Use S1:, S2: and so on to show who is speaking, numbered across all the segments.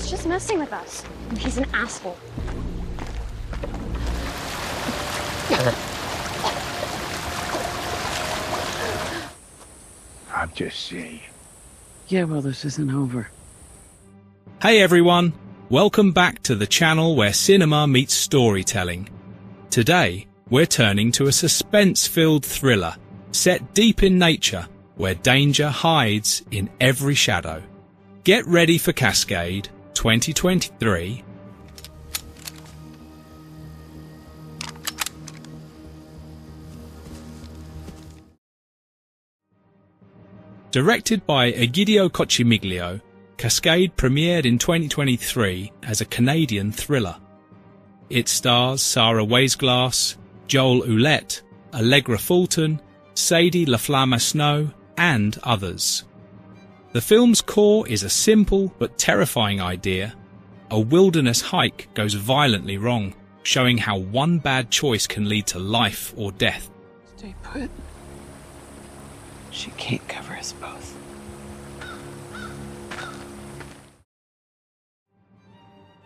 S1: He's just messing with us. He's an asshole.
S2: I'm just saying.
S3: Yeah, well, this isn't over.
S4: Hey everyone, welcome back to the channel where cinema meets storytelling. Today, we're turning to a suspense-filled thriller set deep in nature where danger hides in every shadow. Get ready for Cascade 2023. Directed by Egidio Cochimiglio, Cascade premiered in 2023 as a Canadian thriller. It stars Sara Waisglass, Joel Ouellette, Allegra Fulton, Sadie Laflamme-Snow, and others. The film's core is a simple but terrifying idea. A wilderness hike goes violently wrong, showing how one bad choice can lead to life or death.
S3: Stay put. She can't cover us both.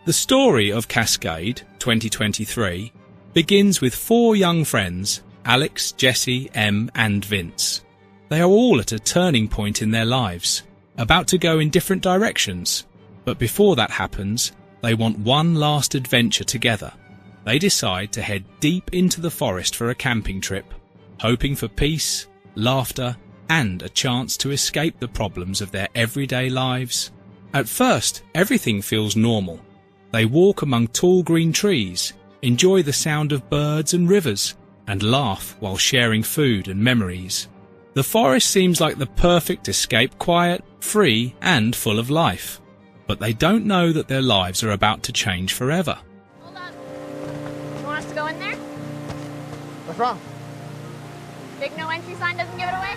S4: The story of Cascade 2023 begins with four young friends, Alex, Jesse, Em, and Vince. They are all at a turning point in their lives, about to go in different directions. But before that happens, they want one last adventure together. They decide to head deep into the forest for a camping trip, hoping for peace, laughter, and a chance to escape the problems of their everyday lives. At first, everything feels normal. They walk among tall green trees, enjoy the sound of birds and rivers, and laugh while sharing food and memories. The forest seems like the perfect escape, quiet, free, and full of life. But they don't know that their lives are about to change forever.
S1: Hold on. You want us to go in there?
S5: What's wrong?
S1: Big no entry sign doesn't give it away?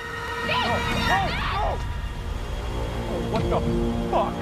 S5: Oh, what the fuck?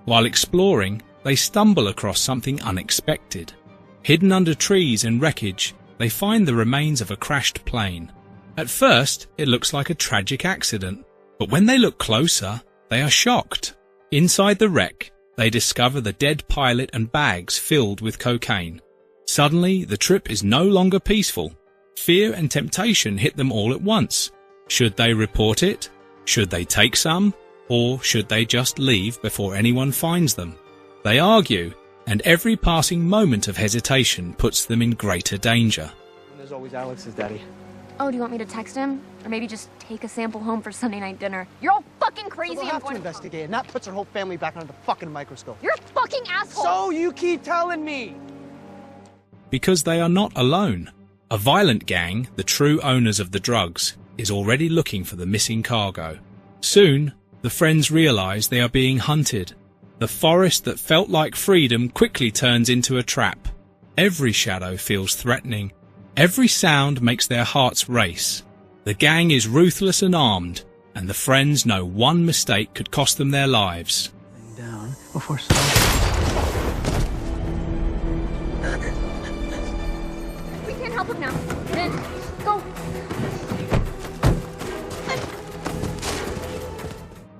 S4: While exploring, they stumble across something unexpected. Hidden under trees and wreckage, they find the remains of a crashed plane. At first, it looks like a tragic accident, but when they look closer, they are shocked. Inside the wreck, they discover the dead pilot and bags filled with cocaine. Suddenly, the trip is no longer peaceful. Fear and temptation hit them all at once. Should they report it? Should they take some? Or should they just leave before anyone finds them? They argue, and every passing moment of hesitation puts them in greater danger.
S5: There's always Alex's daddy.
S1: Oh, do you want me to text him? Or maybe just take a sample home for Sunday night dinner? You're all fucking crazy.
S5: So we'll have to investigate, and that puts her whole family back under the fucking microscope.
S1: You're a fucking asshole!
S5: So you keep telling me!
S4: Because they are not alone. A violent gang, the true owners of the drugs, is already looking for the missing cargo. Soon, the friends realize they are being hunted. The forest that felt like freedom quickly turns into a trap. Every shadow feels threatening. Every sound makes their hearts race. The gang is ruthless and armed, and the friends know one mistake could cost them their lives.
S3: Down before
S1: We can't help him now. Then, go.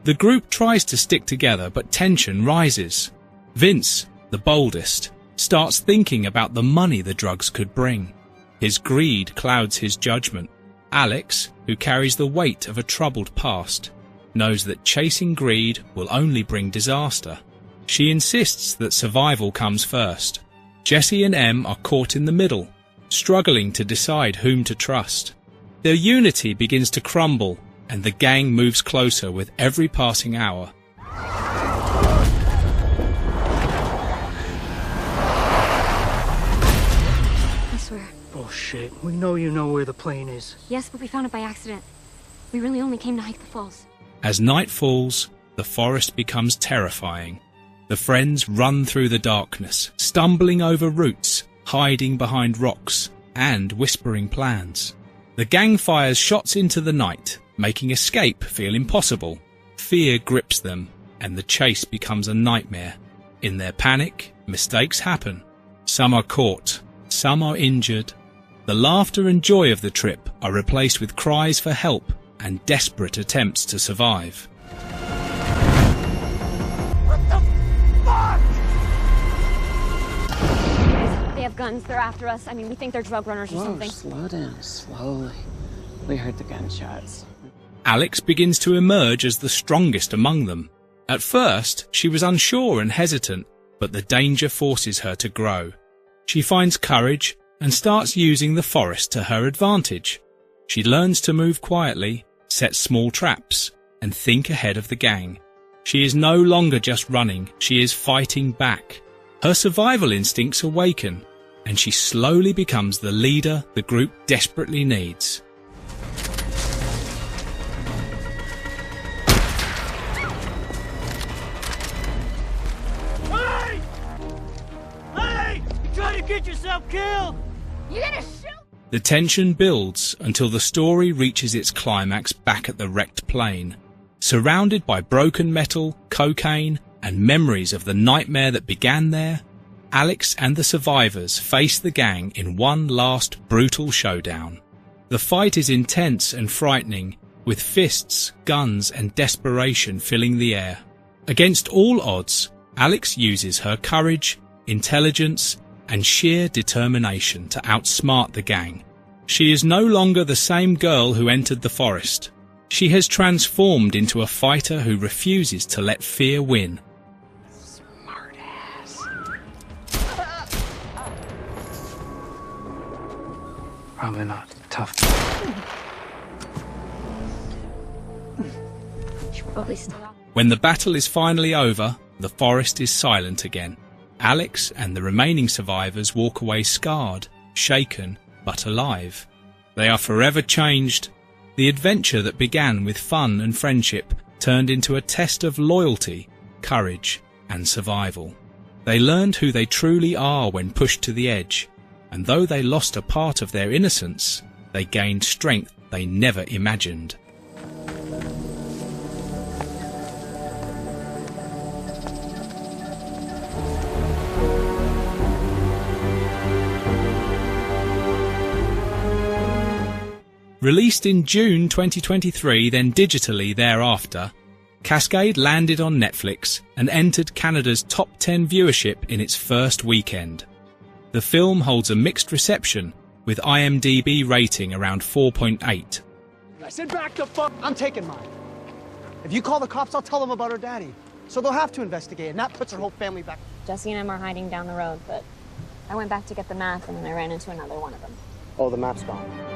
S4: The group tries to stick together, but tension rises. Vince, the boldest, starts thinking about the money the drugs could bring. His greed clouds his judgment. Alex, who carries the weight of a troubled past, knows that chasing greed will only bring disaster. She insists that survival comes first. Jesse and Em are caught in the middle, struggling to decide whom to trust. Their unity begins to crumble, and the gang moves closer with every passing hour.
S1: I swear.
S3: Bullshit. We know you know where the plane is.
S1: Yes, but we found it by accident. We really only came to hike the falls.
S4: As night falls, the forest becomes terrifying. The friends run through the darkness, stumbling over roots, hiding behind rocks, and whispering plans. The gang fires shots into the night, making escape feel impossible. Fear grips them, and the chase becomes a nightmare. In their panic, mistakes happen. Some are caught, some are injured. The laughter and joy of the trip are replaced with cries for help and desperate attempts to survive.
S1: guns. They're after us. I mean, we think they're drug runners or
S3: Whoa,
S1: something.
S3: slow down, slowly. We heard the gunshots.
S4: Alex begins to emerge as the strongest among them. At first, she was unsure and hesitant, but the danger forces her to grow. She finds courage and starts using the forest to her advantage. She learns to move quietly, set small traps, and think ahead of the gang. She is no longer just running, she is fighting back. Her survival instincts awaken, and she slowly becomes the leader the group desperately needs.
S2: Hey! Hey! You trying to get yourself killed?
S1: You gonna shoot?
S4: The tension builds until the story reaches its climax back at the wrecked plane. Surrounded by broken metal, cocaine, and memories of the nightmare that began there, Alex and the survivors face the gang in one last brutal showdown. The fight is intense and frightening, with fists, guns, and desperation filling the air. Against all odds, Alex uses her courage, intelligence, and sheer determination to outsmart the gang. She is no longer the same girl who entered the forest. She has transformed into a fighter who refuses to let fear win.
S3: Smart ass. Probably not tough.
S4: When the battle is finally over, the forest is silent again. Alex and the remaining survivors walk away scarred, shaken, but alive. They are forever changed. The adventure that began with fun and friendship turned into a test of loyalty, courage, and survival. They learned who they truly are when pushed to the edge, and though they lost a part of their innocence, they gained strength they never imagined. Released in June 2023, then digitally thereafter, Cascade landed on Netflix and entered Canada's top 10 viewership in its first weekend. The film holds a mixed reception, with IMDb rating around 4.8.
S5: I said back the fuck. I'm taking mine. If you call the cops, I'll tell them about her daddy. So they'll have to investigate, and that puts her whole family back.
S1: Jesse and I are hiding down the road, but I went back to get the map and then I ran into another one of them.
S5: Oh, the map's gone.